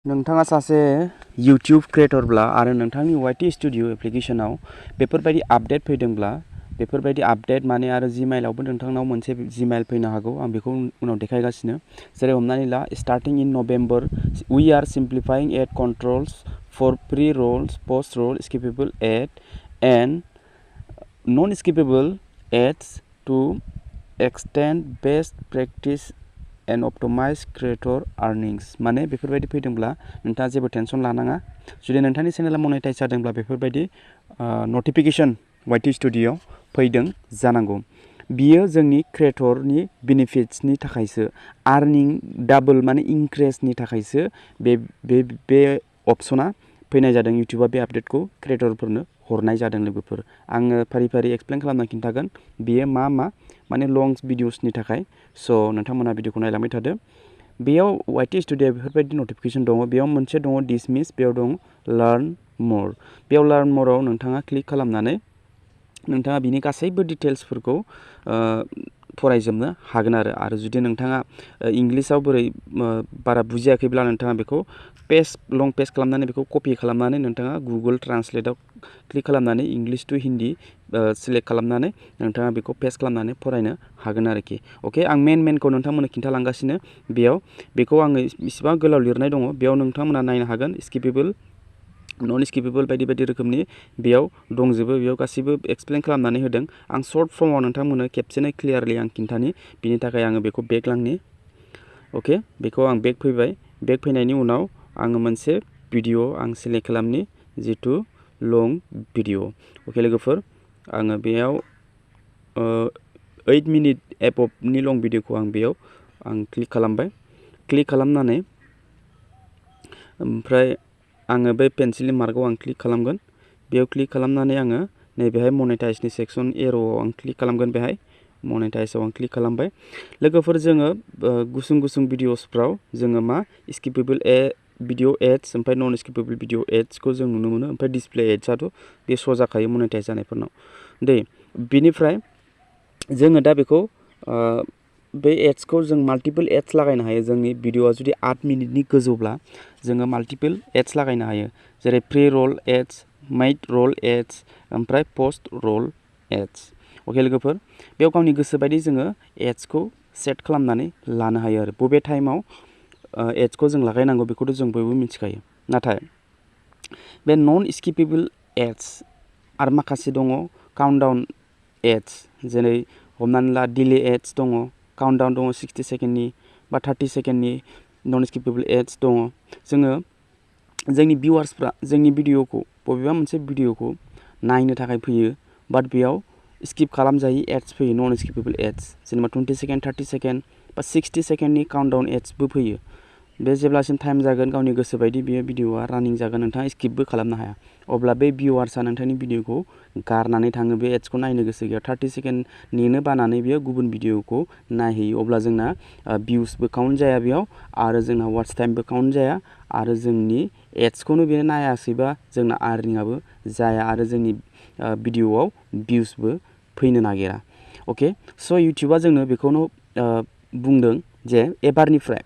नोंथाङा सासे YouTube क्रिएटरब्ला आरो नोंथांनि YT स्टुडिअ एप्लिकेशनाव बेफोरबायदि आपडेट फैदोंब्ला बेफोरबायदि आपडेट माने आरो जिमेइलावबो नोंथांनाव मोनसे जिमेइल फैनो हागौ आं बेखौ उनाव देखायगासिनो जेरै हमनानै ला starting in November we are simplifying ad controls for pre rolls post roll skippable ad and non skippable ads to extend best practice and optimize creator earnings माने बेफोरबायदि फैदोंब्ला नोंथाङा जेबो टेनसन लानाङा जुदि नोंथांनि चेनेला मनेटाइज जादोंब्ला बेफोरबायदि नटिफिकेशन YT स्टुडिअ फैदों जानांगौ बियो जोंनि क्रिएटरनि बेनिफिट्सनि थाखायसो आर्निं डाबल माने इंक्रिजनि थाखायसो बे अपसना फैनाय जादों इउटुबआ बे आपडेटखौ क्रिएटरफोरनो हरनाय जादों लोगोफोर आङो फारि फारि एक्सप्लेन खालामना खिन्थागोन बियो मा माने लं भिडिअसनि थाखाय स' नोंथांमोना भिडिअखौ नायलांबाय थादो बेयाव YT स्टुडिअ बेफोरबायदि नटिफिकेशन दङ बेयाव मोनसे दङ डिसमिस बेयाव दं लार्न मोर बेयाव लार्न मोराव नोंथाङा क्लिक खालामनानै नोंथाङा बिनि गासैबो डिटेल्सफोरखौ फरायजोबनो हागोन आरो जुदि नोंथाङा इंलिसाव बोरै बारा बुजियाखैब्ला नोंथाङा बेखौ लं पेज खालामनानै बेखौ कपि खालामनानै नोंथाङा गुगल ट्रान्सलेटआव क्लिक खालामनानै इंलिश टु हिन्दी सिलेक्ट खालामनानै नोंथाङा बेखौ पेस्ट खालामनानै फरायनो हागोन आरोखि अके आं मेनखौ नोंथांमोननो खिन्थालांगासिनो बेयाव बेखौ आङो इसिबां गोलाव लिरनाय दङ बेयाव नोंथांमोना नायनो हागोन स्किपेबल नन स्किपेबल बायदि बायदि रोखोमनि बेयाव दंजोबो बेयाव गासैबो एक्सप्लेन खालामनानै होदों आं सर्ट फर्माव नोंथांमोननो खेबसेनो क्लियारलि आं खिन्थानि बिनि थाखाय आङो बेखौ बेक लांनि अके बेखौ आं बेक फैबाय बेक फैनायनि उनाव आङो मोनसे भिडिअ आं सिलेक्ट खालामनि जितु लं भिडिअ अके लोगोफोर आङो बेयाव 8 मिनिट एबभनि लं भिडिअखौ आं बेयाव क्लिक खालामबाय क्लिक खालामनानै ओमफ्राय आङो बे पेन्सिलनि मार्कआव आं क्लिक खालामगोन बेयाव क्लिक खालामनानै आङो नैबेहाय मनेटाइजनि सेक्सन एर'आव आं क्लिक खालामगोन बेहाय मनेटाइजआव आं क्लिक खालामबाय लोगोफोर जोङो गुसुं गुसुं भिडिअसफ्राव जोङो मा स्किपेबल भिडिअ एड्स ओमफ्राय नन स्किपेबल भिडिअ एड्सखौ जों नुनो मोनो ओमफ्राय डिसप्ले एड्सआथ' बे श' जाखायो मनेटाइज जानायफोरनाव दे बिनिफ्राय जोङो दा बेखौ बे एड्सखौ जों माल्टिपल एड्स लागायनो हायो जोंनि भिडिअआ जुदि 8 मिनिटनि गोजौब्ला जोङो माल्टिपल एड्स लागायनो हायो जेरै pre roll ads mid roll ads ओमफ्राय पोस्ट रोल एड्स अके लोगोफोर बेयाव गावनि गोसो बायदि जोङो एड्सखौ सेट खालामनानै लानो हायो आरो बबे टाइमाव एड्सखौ जों लागायनांगौ बेखौथ' जों बयबो मिथिखायो नाथाय बे नन स्किपेबल एड्स आरो माखासे दङ काउन्टडाउन एड्स जेरै हमनानै ला डिले एड्स दङ काउन्टडाउन दङ 60 सेकेन्डनि बा 30 सेकेन्डनि नन स्किपेबल एड्स दङ जोङो जोंनि भिउवार्सफ्रा जोंनि भिडिअखौ बबेबा मोनसे भिडिअखौ नायनो थाखाय फैयो बाट बेयाव स्किप खालामजायै एड्स फैयो नन स्किपेबल एड्स जेनेबा 20 सेकेन्ड 30 सेकेन्ड बा 60 सेकेन्डनि काउन्टडाउन एड्सबो फैयो बे जेब्लासिम टाइम जागोन गावनि गोसो बायदि बियो भिडिअआ रानिं जागोन नोंथाङा स्किपबो खालामनो हाया अब्ला बे भिउवार्सआ नोंथांनि भिडिअखौ गारनानै थाङो बे एड्सखौ नायनो गोसो गैया 30 सेकेन्ड नेनो बानानै बियो गुबुन भिडिअखौ नायहैयो अब्ला जोंना भिउसबो काउन्ट जाया बेयाव आरो जोंना वाट्च टाइमबो काउन्ट जाया आरो जोंनि एड्सखौनो बेयो नायासैबा जोंना आर्निंआबो जाया आरो जोंनि भिडिअआव भिउसबो फैनो नागिरा अके स' इउटुबआ जोंनो बेखौनो बुंदों जे एबारनिफ्राय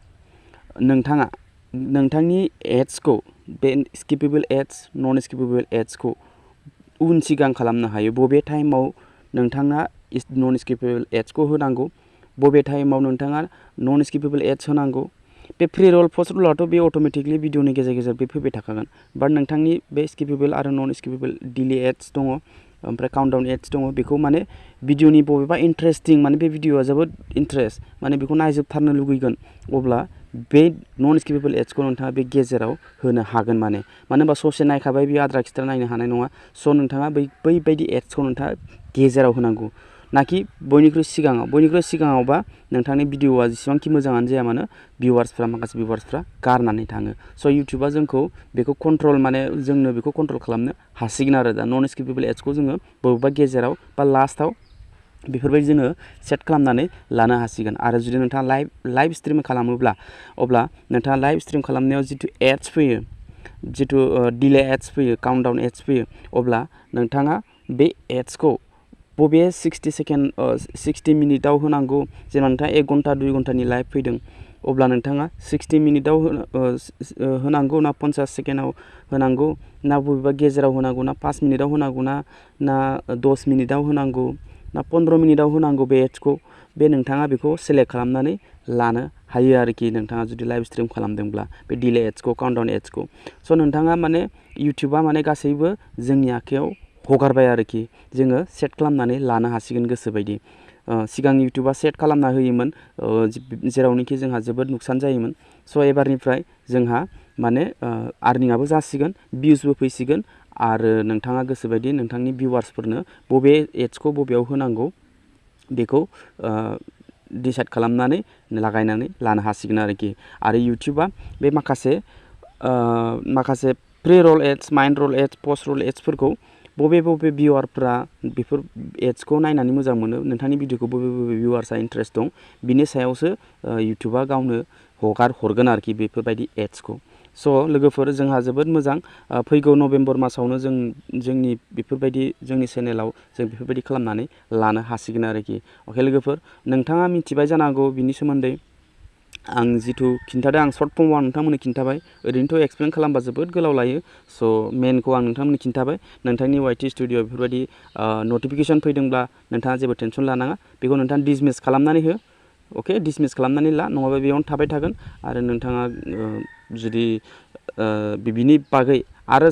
नोंथाङा नोंथांनि एड्सखौ बे स्किपेबल एड्स नन स्किपेबल एड्सखौ उन सिगां खालामनो हायो बबे टाइमाव नोंथाङा नन स्किपेबल एड्सखौ होनांगौ बबे टाइमाव नोंथाङा नन स्किपेबल एड्स होनांगौ बे प्री रोल पोस्ट रोलाथ' बे अट'मेटिकलि भिडिअनि गेजेर गेजेर बे फैबाय थाखागोन बाट नोंथांनि बे स्किपेबल आरो नन स्किपेबल डिले एड्स दङ ओमफ्राय काउन्टडाउन एड्स दङ बेखौ माने भिडिअनि बबेबा इन्टारेस्टिं माने बे भिडिअआ जोबोद इन्टारेस्ट माने बेखौ नायजोबथारनो लुगैगोन अब्ला बे नन स्किपेबल एड्सखौ नोंथाङा बे गेजेराव होनो हागोन मानो होनबा ससे नायखाबाय बे आद्रा खिद्रा नायनो हानाय नङा स' नोंथाङा बैबायदि एड्सखौ नोंथाङा गेजेराव होनांगौ नाखि बयनिख्रुइ सिगाङावबा नोंथांनि भिडिअआ जेसेबांखि मोजाङानो जाया मानो माखासे भिउवार्सफ्रा गारनानै थाङो स' इउटुबआ जोंखौ बेखौ कन्ट्रल माने जोंनो बेखौ कन्ट्रल खालामनो हासिगोन आरो दा नन स्किपेबल एड्सखौ जोङो बबेबा गेजेराव बा लास्टआव बेफोरबायदि जोङो सेट खालामनानै लानो हासिगोन आरो जुदि नोंथाङा लाइभ स्ट्रिम खालामोब्ला अब्ला नोंथाङा लाइभ स्ट्रिम खालामनायाव जितु एड्स फैयो जितु डिले एड्स फैयो काउन्टडाउन एड्स फैयो अब्ला नोंथाङा बे एड्सखौ बबे 60 मिनिटआव होनांगौ जेनेबा नोंथाङा 1 घन्टा 2 घन्टानि लाइभ फैदों अब्ला नोंथाङा 60 मिनिटाव होनांगौ ना 50 सेकेन्डआव होनांगौ ना बबेबा गेजेराव होनांगौ ना 5 मिनिटाव होनांगौ ना 10 मिनिटाव होनांगौ ना 15 मिनिटाव होनांगौ बे एड्सखौ बे नोंथाङा बेखौ सेलेक्ट खालामनानै लानो हायो आरोखि नोंथाङा जुदि लाइभ स्ट्रिम खालामदोंब्ला बे डिले एड्सखौ काउन्टडाउन एड्सखौ स' नोंथाङा माने इउटुबा माने गासैबो जोंनि आखायाव हगारबाय आरोखि जोङो सेट खालामनानै लानो हासिगोन गोसोबायदि सिगां इउटुबा सेट खालामना होयोमोन जेरावनोखि जोंहा जोबोद नुकसान जायोमोन स' एबारनिफ्राय जोंहा माने आर्निंआबो जासिगोन भिउसबो फैसिगोन आरो नोंथाङा गोसोबायदि नोंथांनि भिउवार्सफोरनो बबे एड्सखौ बबेयाव होनांगौ बेखौ डिसाइड खालामनानै लागायनानै लानो हासिगोन आरोखि आरो इउटुबा बे माखासे प्रि रल एड्स माइन रल एड्स पस्ट रल एड्सफोरखौ बबे भिउवारफ्रा बेफोर एड्सखौ नायनानै मोजां मोनो नोंथांनि भिडिअखौ बबे भिउवार्सआ इन्ट्रेस्ट दं बिनि सायावसो इउटुबा गावनो हरगोन आरोखि बेफोरबायदि एड्सखौ स' लोगोफोर जोंहा जोबोद मोजां फैगौ नभेम्बर मासावनो जोंनि बेफोरबायदि जोंनि चेनेलाव जों बेफोरबायदि खालामनानै लानो हासिगोन आरोखि अके लोगोफोर नोंथाङा मिथिबाय जानांगौ बिनि सोमोन्दै आं जिथु खिन्थादों आं सर्ट फर्मआव नोंथांमोननो खिन्थाबाय ओरैनोथ' एक्सप्लेन खालामबा जोबोद गोलाव लायो स' मेनखौ आं नोंथांमोननो खिन्थाबाय नोंथांनि वाइटि स्टुडिअ बेफोरबायदि नटिफिकेसन फैदोंब्ला नोंथाङा जेबो टेनसन लानाङा बेखौ नोंथाङा डिसमिस खालामनानै हो अके डिसमिस खालामनानै ला नङाबा बेयावनो थाबाय थागोन आरो नोंथाङा जुदि बिनि बागै आरो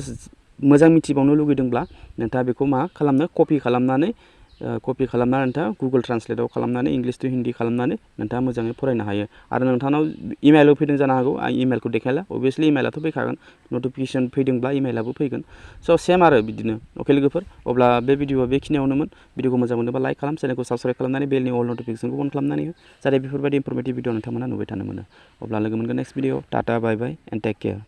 मोजां मिथिबावनो लुगैदोंब्ला नोंथाङा बेखौ मा खालामनो कपि खालामनानै नोंथाङा गुगोल ट्रान्सलेटआव खालामनानै इंलिस टु हिन्दी खालामनानै नोंथाङा मोजाङै फरायनो हायो आरो नोंथांनाव इमेलबो फैदों जानो हागौ आं इमेलखौ देखायला अभियासलि इमेलाथ' फैखागोन नटिफिकेसन फैदोंब्ला इमेलाबो फैगोन स' सेम आरो बिदिनो अके लोगोफोर अब्ला बे भिडिअआ बेखिनियावनोमोन भिडिअखौ मोजां मोनोबा लाइक खालाम चेनेलखौ साबस्क्राइब खालामनानै बेलनि अल नटिफिकेसनखौ अन खालामनानै हो जाहाथे बेफोरबायदि इनफरमेटिभ भिडिअ नोंथांमोना नुबाय थानो मोनो अब्ला लोगो मोनगोन next video tata bye bye and take care